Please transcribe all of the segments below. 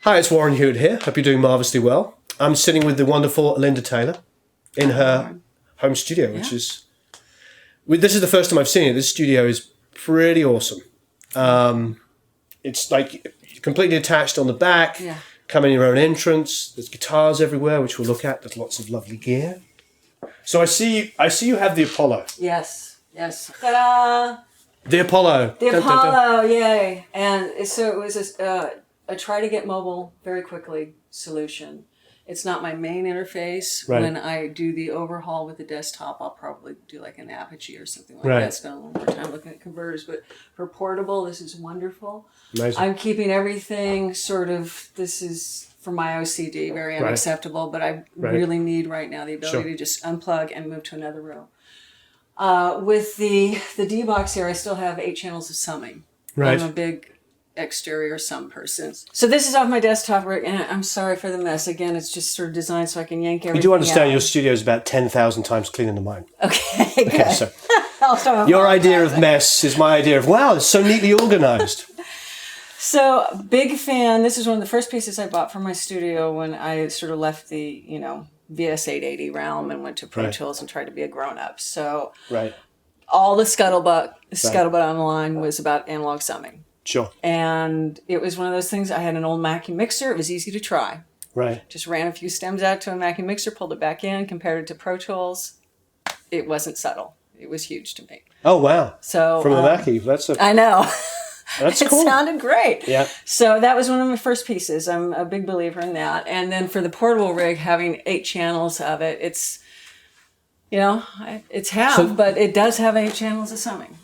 Hi, it's Warren Huart here. Hope you're doing marvellously well. I'm sitting with the wonderful Linda Taylor in her home studio, which is... This is the first time I've seen it. This studio is pretty awesome. It's like completely attached on the back, come in your own entrance. There's guitars everywhere, which we'll look at. There's lots of lovely gear. So I see you have the Apollo. Yes. Ta-da! The Apollo. The Apollo, yay. And so it was a try to get mobile very quickly solution. It's not my main interface. Right. When I do the overhaul with the desktop, I'll probably do like an Apogee or something like that. Spend a little more time looking at converters. But for portable, this is wonderful. Amazing. I'm keeping everything sort of, this is for my OCD, very unacceptable, but I really need right now the ability to just unplug and move to another room. With the D-Box here, I still have 8 channels of summing. Right. I'm a big exterior sum person. So this is off my desktop, and I'm sorry for the mess. Again, it's just sort of designed so I can yank everything. You do understand out. your studio is about 10,000 times cleaner than mine. Okay, good. So I'll start your idea of mess is my idea of, wow, it's so neatly organized. So, big fan. This is one of the first pieces I bought for my studio when I sort of left the, VS880 realm and went to Pro Tools and tried to be a grown-up. So, all the scuttlebutt online was about analog summing. Sure. And it was one of those things. I had an old Mackie mixer. It was easy to try. Right. Just ran a few stems out to a Mackie mixer, pulled it back in, compared it to Pro Tools. It wasn't subtle. It was huge to me. Oh, wow. So from a Mackie. I know. That's cool. It sounded great. Yeah. So that was one of my first pieces. I'm a big believer in that. And then for the portable rig, having 8 channels of it, it's, it's half, but it does have 8 channels of summing.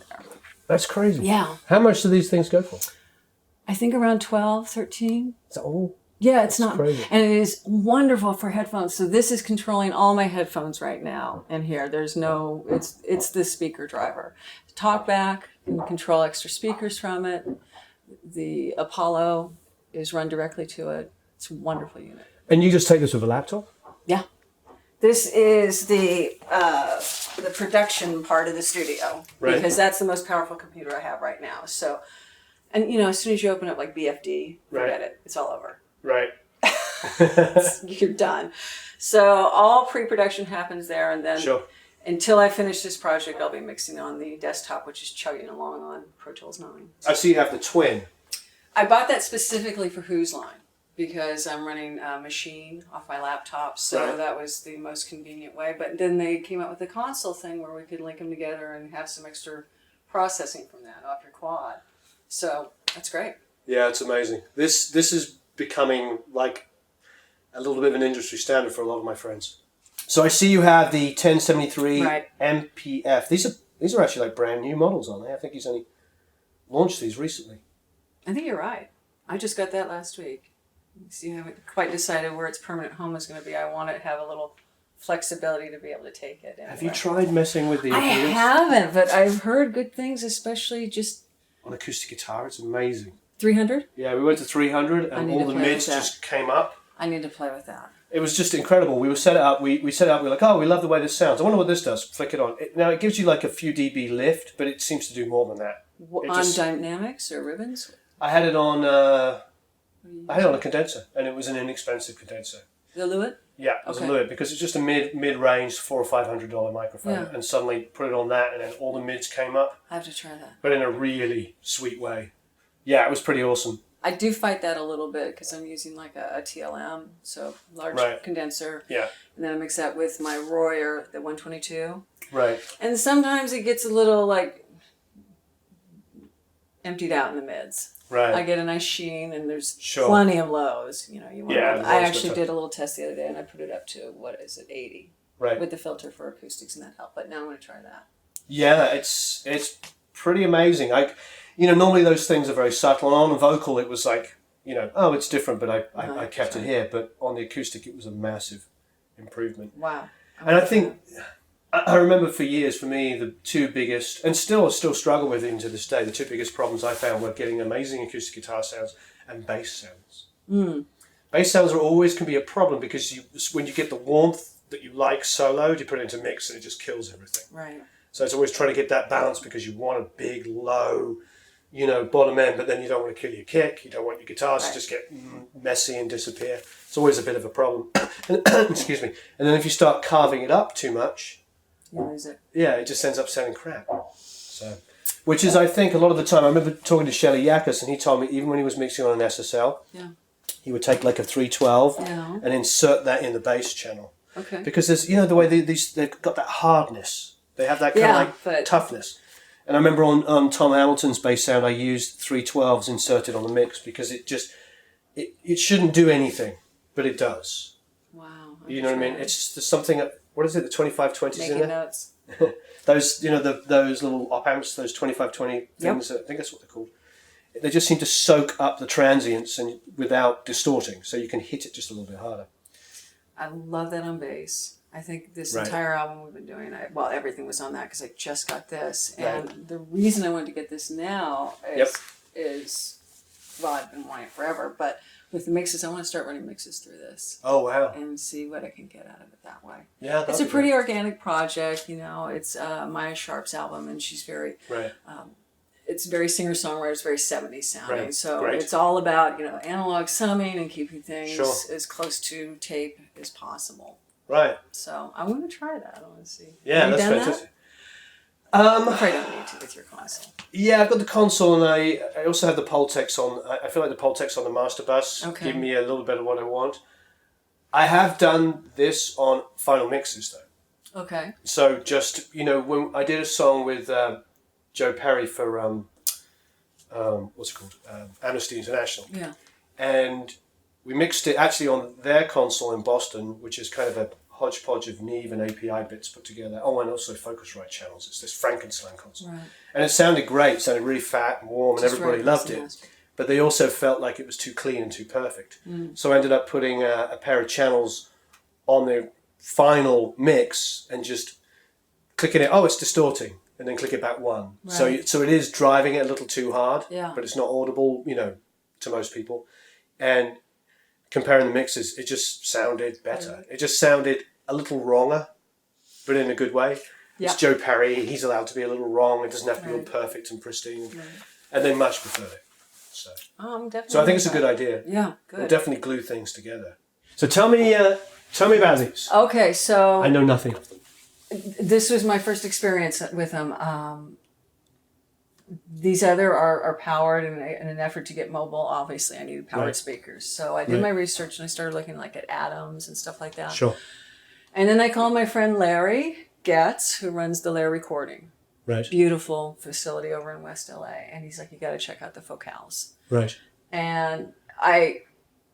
That's crazy. Yeah. How much do these things go for? I think around 12, 13. Is that all? Yeah, it's not crazy. And it is wonderful for headphones. So this is controlling all my headphones right now. And here, there's no, it's the speaker driver. Talkback, you can control extra speakers from it. The Apollo is run directly to it. It's a wonderful unit. And you just take this with a laptop? Yeah. This is the production part of the studio, because that's the most powerful computer I have right now. So, and as soon as you open up like BFD, forget it. It's all over. Right. You're done. So all pre-production happens there, and then until I finish this project, I'll be mixing on the desktop, which is chugging along on Pro Tools 9. I see you have the Twin. I bought that specifically for Who's Line, because I'm running a machine off my laptop, so that was the most convenient way. But then they came out with the console thing where we could link them together and have some extra processing from that off your quad. So that's great. Yeah, it's amazing. This is becoming like a little bit of an industry standard for a lot of my friends. So I see you have the 1073 MPF. These are actually like brand new models, aren't they? I think he's only launched these recently. I think you're right. I just got that last week. So you haven't quite decided where its permanent home is going to be. I want it to have a little flexibility to be able to take it anywhere. Have you tried messing with the... I haven't, but I've heard good things, especially just... On acoustic guitar, it's amazing. 300? Yeah, we went to 300 and all the mids just came up. I need to play with that. It was just incredible. We set it up, we set it up, we were like, oh, we love the way this sounds. I wonder what this does. Flick it on. Now, it gives you like a few dB lift, but it seems to do more than that. On dynamics or ribbons? I had it on a condenser, and it was an inexpensive condenser. The Lewitt? Yeah, it was a Lewitt, because it's just a mid-range $400 or $500 microphone, and suddenly put it on that, and then all the mids came up. I have to try that. But in a really sweet way. Yeah, it was pretty awesome. I do fight that a little bit, because I'm using like a TLM, so large condenser. Yeah. And then I mix that with my Royer, the 122. Right. And sometimes it gets a little like emptied out in the mids. Right. I get a nice sheen, and there's plenty of lows. You want I actually did a little test the other day, and I put it up to 80. Right. With the filter for acoustics, and that helped. But now I'm going to try that. Yeah, it's pretty amazing. Normally those things are very subtle. And on the vocal, it was like, oh, it's different, but I kept it here. But on the acoustic, it was a massive improvement. Wow. And I think, I remember for years, for me, the two biggest, and still struggle with even to this day, the two biggest problems I found were getting amazing acoustic guitar sounds and bass sounds. Mm. Bass sounds can be a problem, because when you get the warmth that you like soloed, you put it into mix and it just kills everything. Right. So it's always trying to get that balance, because you want a big, low, you know, bottom end, but then you don't want to kill your kick. You don't want your guitars to just get messy and disappear. It's always a bit of a problem. Excuse me. And then if you start carving it up too much, you lose it. Yeah, it just ends up sounding crap. So, which is, I think, a lot of the time. I remember talking to Shelley Yakus, and he told me even when he was mixing on an SSL, he would take like a 312 and insert that in the bass channel. Okay. Because there's, you know, the way they've got that hardness. They have that kind of like toughness. And I remember on Tom Hamilton's bass sound, I used 312s inserted on the mix because it just, it shouldn't do anything, but it does. Wow. You know what I mean? It's just, there's something, what is it, the 2520s in there? Making notes. Those, you know, those little op amps, those 2520 things, I think that's what they're called. They just seem to soak up the transients and without distorting, so you can hit it just a little bit harder. I love that on bass. I think this entire album we've been doing, everything was on that because I just got this. And the reason I wanted to get this now is, well, I've been wanting it forever, but with the mixes, I want to start running mixes through this. Oh, wow. And see what I can get out of it that way. Yeah, it's a pretty organic project, you know. It's Maya Sharp's album, and she's very... it's very singer-songwriter, it's very 70s sounding. So it's all about, you know, analog summing and keeping things as close to tape as possible. Right. So I'm going to try that. I want to see. Yeah, that's fantastic. You probably don't need to with your console. Yeah, I've got the console, and I also have the Pultex on. I feel like the Pultex on the master bus give me a little bit of what I want. I have done this on final mixes, though. Okay. So just, you know, when I did a song with Joe Perry for, what's it called? Amnesty International. Yeah. And we mixed it actually on their console in Boston, which is kind of a hodgepodge of Neve and API bits put together. Oh, and also Focusrite channels. It's this Frankenstein console. Right. And it sounded great. It sounded really fat and warm, and everybody loved it. But they also felt like it was too clean and too perfect. So I ended up putting a pair of channels on the final mix and just clicking it. Oh, it's distorting. And then click it back one. Right. So it is driving it a little too hard, but it's not audible, you know, to most people. And comparing the mixes, it just sounded better. It just sounded a little wronger, but in a good way. It's Joe Perry. He's allowed to be a little wrong. It doesn't have to be all perfect and pristine. And they much preferred it. So, I think it's a good idea. Yeah, good. We'll definitely glue things together. So tell me about these. Okay, so I know nothing of them. This was my first experience with them. These other are powered in an effort to get mobile. Obviously, I needed powered speakers. So I did my research and I started looking like at Atoms and stuff like that. Sure. And then I called my friend Larry Getz, who runs the Lair Recording. Right. Beautiful facility over in West LA. And he's like, you got to check out the Focals. Right. And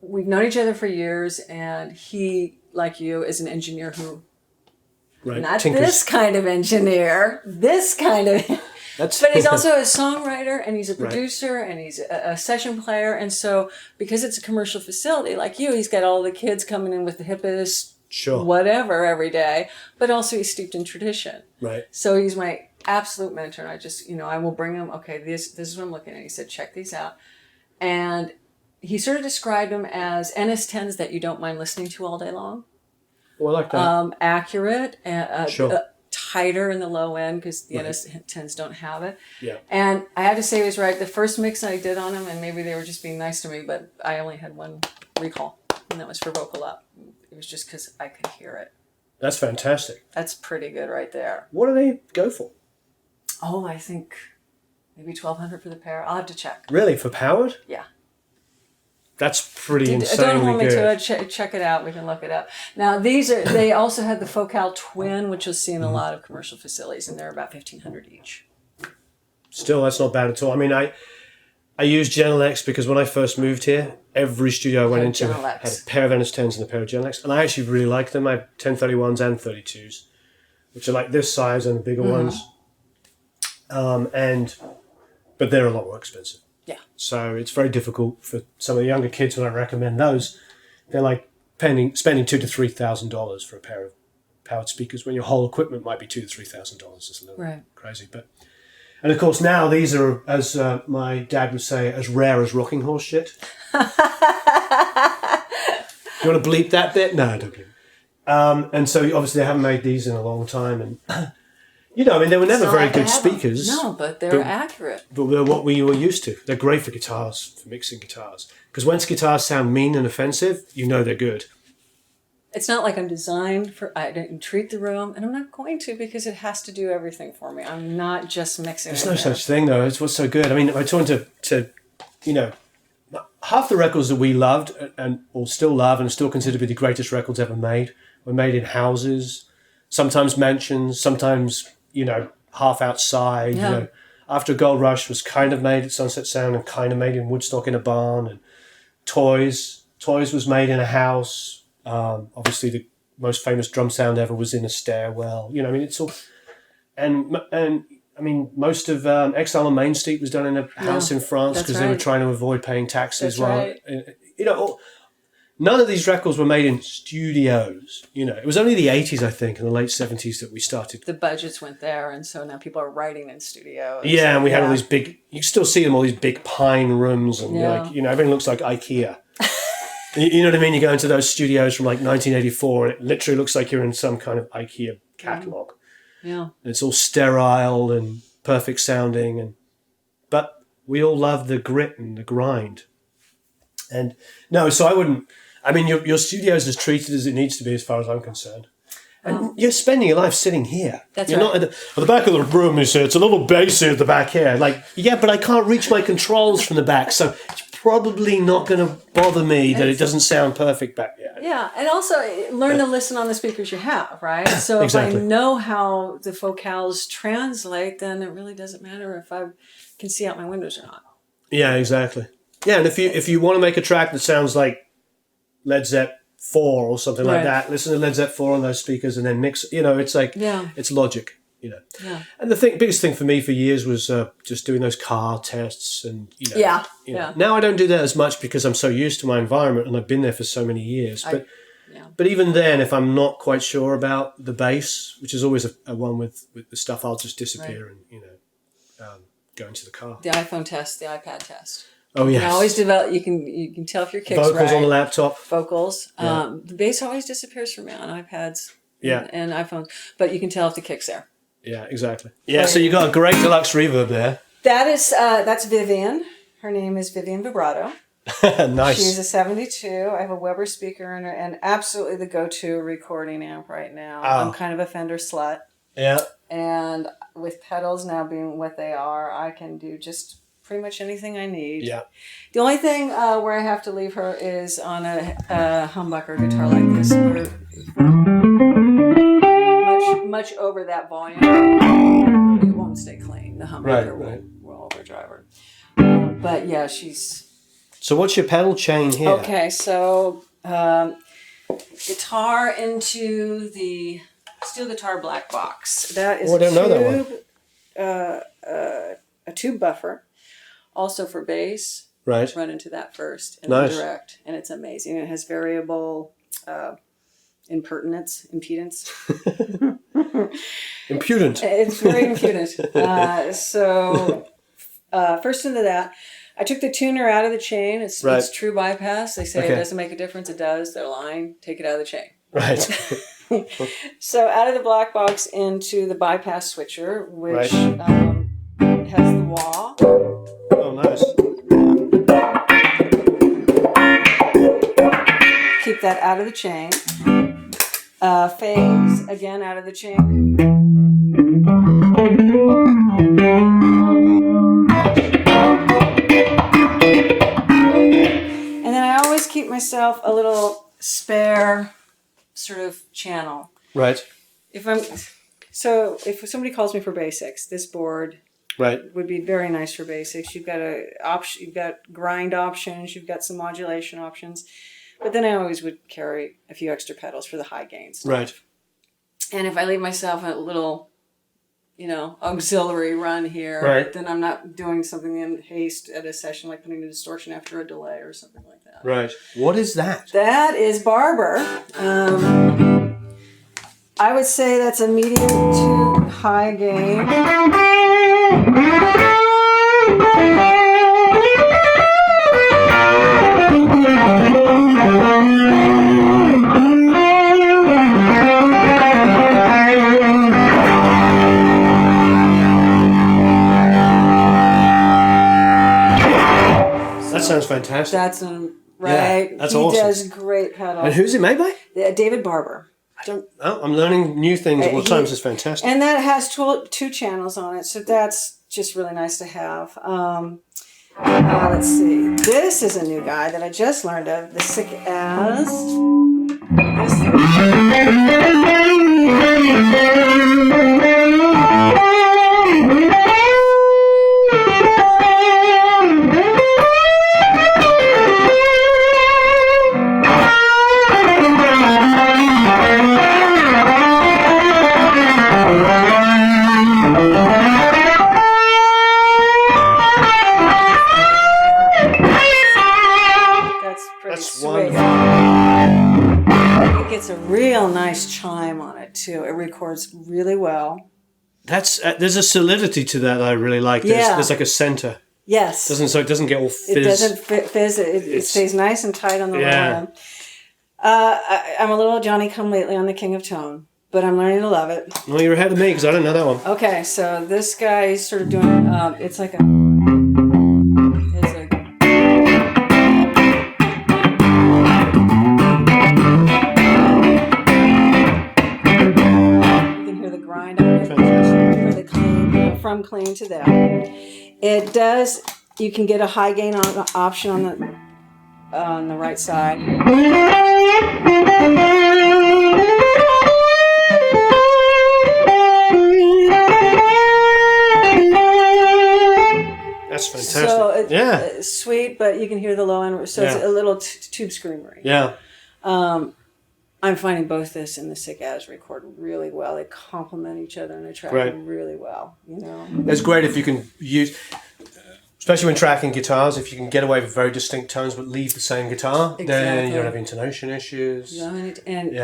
we've known each other for years, and he, like you, is an engineer who, not this kind of engineer, this kind of... But he's also a songwriter, and he's a producer, and he's a session player. And so because it's a commercial facility like you, he's got all the kids coming in with the hippest whatever every day, but also he's steeped in tradition. Right. So he's my absolute mentor. And I just, I will bring him, okay, this is what I'm looking at. He said, check these out. And he sort of described them as NS10s that you don't mind listening to all day long. Well, I like that. Accurate, tighter in the low end because the NS10s don't have it. Yeah. And I have to say he was right. The first mix I did on him, and maybe they were just being nice to me, but I only had one recall, and that was for vocal up. It was just because I could hear it. That's fantastic. That's pretty good right there. What do they go for? Oh, I think maybe $1,200 for the pair. I'll have to check. Really? For powered? Yeah. That's pretty insanely Don't hold me good. To it. Check it out. We can look it up. Now, they also had the Focal Twin, which you'll see in a lot of commercial facilities, and they're about $1,500 each. Still, that's not bad at all. I mean, I used Genel X because when I first moved here, every studio I went into had a pair of NS10s and a pair of Genel X, and I actually really like them. I have 1031s and 32s, which are like this size and the bigger ones. But they're a lot more expensive. Yeah. So it's very difficult for some of the younger kids when I recommend those. They're like spending $2,000 to $3,000 for a pair of powered speakers when your whole equipment might be $2,000 to $3,000. It's a little crazy, and of course now these are, as my dad would say, as rare as rocking horse shit. You want to bleep that bit? No, I don't bleep. And so obviously they haven't made these in a long time, and I mean, they were never very good speakers. No, but they're accurate. But they're what we were used to. They're great for guitars, for mixing guitars. Because once guitars sound mean and offensive, they're good. It's not like I'm designed I didn't treat the room, and I'm not going to because it has to do everything for me. I'm not just mixing. There's no such thing, though. It's what's so good. I mean, I talking to half the records that we loved and or still love and still consider to be the greatest records ever made were made in houses, sometimes mansions, sometimes, half outside. Yeah. After Gold Rush was kind of made at Sunset Sound and kind of made in Woodstock in a barn. And Toys was made in a house. Obviously, the most famous drum sound ever was in a stairwell. I mean, it's all... And I mean, most of Exile on Main Street was done in a house in France because they were trying to avoid paying taxes. Right. None of these records were made in studios. It was only the 80s, I think, and the late 70s that we started. The budgets went there, and so now people are writing in studios. Yeah, and we had all these big... You still see them, all these big pine rooms, and everything looks like IKEA. You know what I mean? You go into those studios from like 1984, and it literally looks like you're in some kind of IKEA catalogue. Yeah. And it's all sterile and perfect sounding, but we all love the grit and the grind. And no, so I wouldn't... I mean, your studio is as treated as it needs to be as far as I'm concerned. And you're spending your life sitting here. You're not at the back of the room, it's a little bassy at the back here. Like, yeah, but I can't reach my controls from the back, so it's probably not going to bother me that it doesn't sound perfect back there. Yeah, and also learn to listen on the speakers you have, right? So if I know how the vocals translate, then it really doesn't matter if I can see out my windows or not. Yeah, exactly. Yeah, and if you want to make a track that sounds like Led Zepp 4 or something like that, listen to Led Zepp 4 on those speakers and then mix. It's like it's logic. Yeah. And the biggest thing for me for years was just doing those car tests and Now I don't do that as much because I'm so used to my environment and I've been there for so many years. But even then, if I'm not quite sure about the bass, which is always a one with the stuff, I'll just disappear and go into the car. The iPhone test, the iPad test. Oh yes. You can always develop. You can tell if your kick's right. Vocals on the laptop. Vocals. The bass always disappears for me on iPads. And iPhones, but you can tell if the kick's there. Yeah, exactly. Yeah, so you got a great deluxe reverb there. That's Vivian. Her name is Vivian Vibrato. Nice. She's a 72. I have a Weber speaker in her, and absolutely the go-to recording amp right now. I'm kind of a Fender slut. Yeah. And with pedals now being what they are, I can do just pretty much anything I need. Yeah. The only thing where I have to leave her is on a humbucker guitar like this. Much over that volume, it won't stay clean. The humbucker will overdrive her. But yeah, she's... So what's your pedal chain here? Okay, so guitar into the steel guitar black box. That is I don't know that one. A tube buffer, also for bass. Right. Run into that first and nice. direct, and it's amazing. It has variable impedance. Impudent. It's very impudent. So first into that, I took the tuner out of the chain. It's true bypass. They say it doesn't make a difference. It does. They're lying. Take it out of the chain. Right. So out of the black box into the bypass switcher, which has the wah. Oh, nice. Keep that out of the chain. Phase, again, out of the chain. And then I always keep myself a little spare sort of channel. Right. If somebody calls me for basics, this board would be very nice for basics. You've got grind options, you've got some modulation options. But then I always would carry a few extra pedals for the high gains. Right. And if I leave myself a little, auxiliary run here, then I'm not doing something in haste at a session, like putting a distortion after a delay or something like that. Right. What is that? That is Barber. I would say that's a medium to high gain. fantastic. That's right. Yeah, that's he awesome. He does great pedals. And who's it made by? David Barber. I'm learning new things all the time. It's fantastic. And that has two channels on it, so that's just really nice to have. Let's see. This is a new guy that I just learned of. The Sick As. It gets a real nice chime on it too. It records really well. There's a solidity to that I really like. There's like a center. Yes. So it doesn't get all fizz. It doesn't fizz. It stays nice and tight on the low end. I'm a little Johnny-come-lately on the King of Tone, but I'm learning to love it. Well, you're ahead of me because I don't know that one. Okay, so this guy is sort of doing. It's like a. From clean to that. It does. You can get a high gain option on the right side. That's fantastic. So it's sweet, but you can hear the low end. So it's a little tube screamery. Yeah. I'm finding both this and the Sick As record really well. They complement each other in a track really well. It's great if you can use, especially when tracking guitars, if you can get away with very distinct tones but leave the same guitar, then you don't have intonation issues. Right, and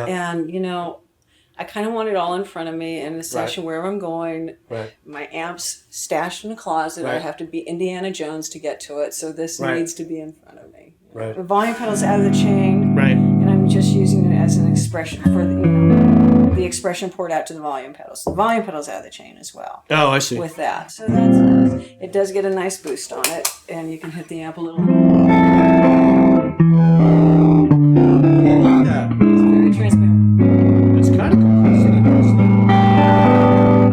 I kind of want it all in front of me in the session wherever I'm going. Right. My amp's stashed in a closet. I have to be Indiana Jones to get to it, so this needs to be in front of me. Right. The volume pedal's out of the chain. Right. And I'm just using it as an expression for the expression poured out to the volume pedal. So the volume pedal's out of the chain as well. Oh, I see. With that. So that's nice. It does get a nice boost on it, and you can hit the amp a little. Yeah. It's very transparent. It's kind of cool.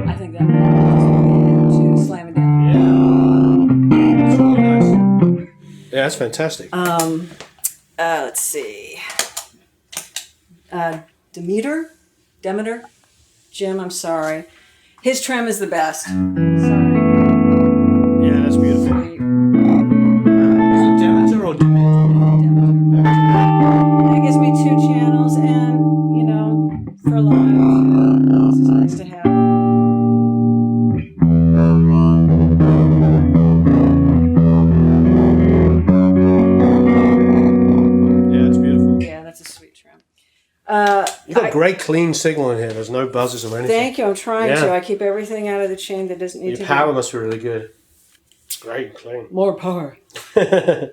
I think that might to slam it down. Yeah. It's really nice. Yeah, that's fantastic. Let's see. Demeter? Jim, I'm sorry. His trem is the best. Sorry. Yeah, that's beautiful. Demeter or Demeter. It gives me 2 channels and, for live, this is nice to have. You've got great clean signal in here. There's no buzzes or anything. Thank you. I'm trying to. I keep everything out of the chain that doesn't need to be. Your power must be really good. Great and clean. More power. And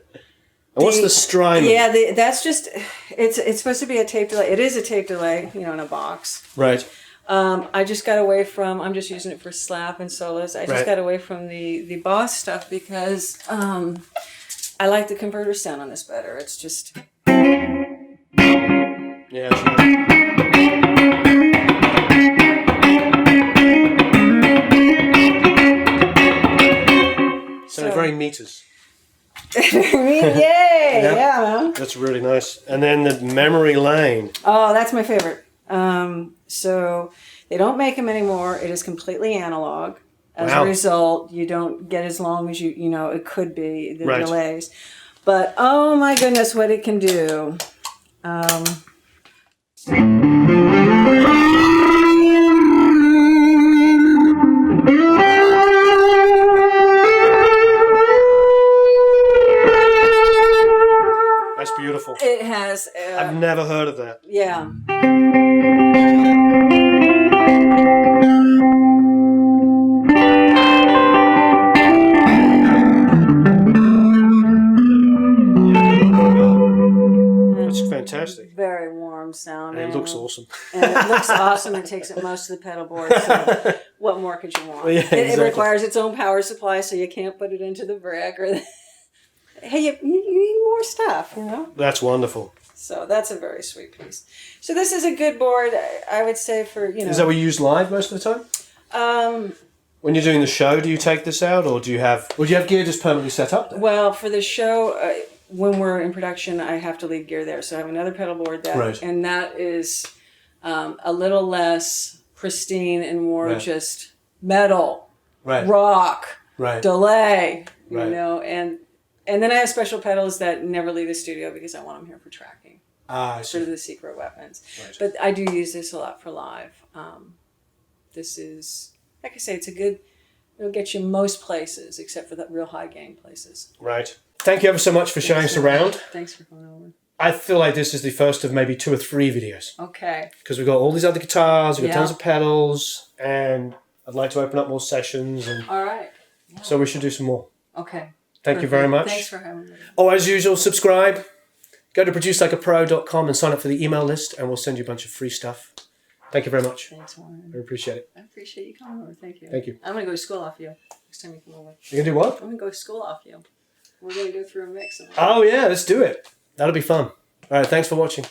what's the Strymon? Yeah, that's just, it's supposed to be a tape delay. It is a tape delay, in a box. Right. I just got away from, I'm just using it for slap and solos. I just got away from the Boss stuff because I like the converter sound on this better. It's just... Yeah, that's right. So very meters. Yay! Yeah, man. That's really nice. And then the memory lane. Oh, that's my favorite. So they don't make them anymore. It is completely analog. As a result, you don't get as long as it could be, the delays. But oh my goodness, what it can do. That's beautiful. It has. I've never heard of that. Yeah. That's fantastic. Very warm sound. And it looks awesome. And it looks awesome. It takes up most of the pedal board. So what more could you want? Yeah, exactly. It requires its own power supply, so you can't put it into the brick or. hey, you need more stuff, you know? That's wonderful. So that's a very sweet piece. So this is a good board, I would say, for, you know. Is that what you use live most of the time? When you're doing the show, do you take this out, or do you have gear just permanently set up there? Well, for the show, when we're in production, I have to leave gear there. So I have another pedal board that, and that is a little less pristine and more just metal, rock, delay, you know, and then I have special pedals that never leave the studio because I want them here for tracking. Sort of the secret weapons. But I do use this a lot for live. This is, like I say, it'll get you most places except for the real high gain places. Right. Thank you ever so much for showing us around. Thanks for coming over. I feel like this is the first of maybe 2 or 3 videos. Okay. Because we've got all these other guitars, we've got tons of pedals, and I'd like to open up more sessions. And all right. Yeah. So we should do some more. Okay. Thank you very much. Thanks for having me. Oh, as usual, subscribe. Go to producelikeapro.com and sign up for the email list, and we'll send you a bunch of free stuff. Thank you very much. Thanks, Warren. I appreciate it. I appreciate you coming over. Thank you. Thank you. I'm going to go to school off you next time you come over. You're going to do what? I'm going to go to school off you. We're going to go through a mix. Oh, yeah, let's do it. That'll be fun. All right, thanks for watching.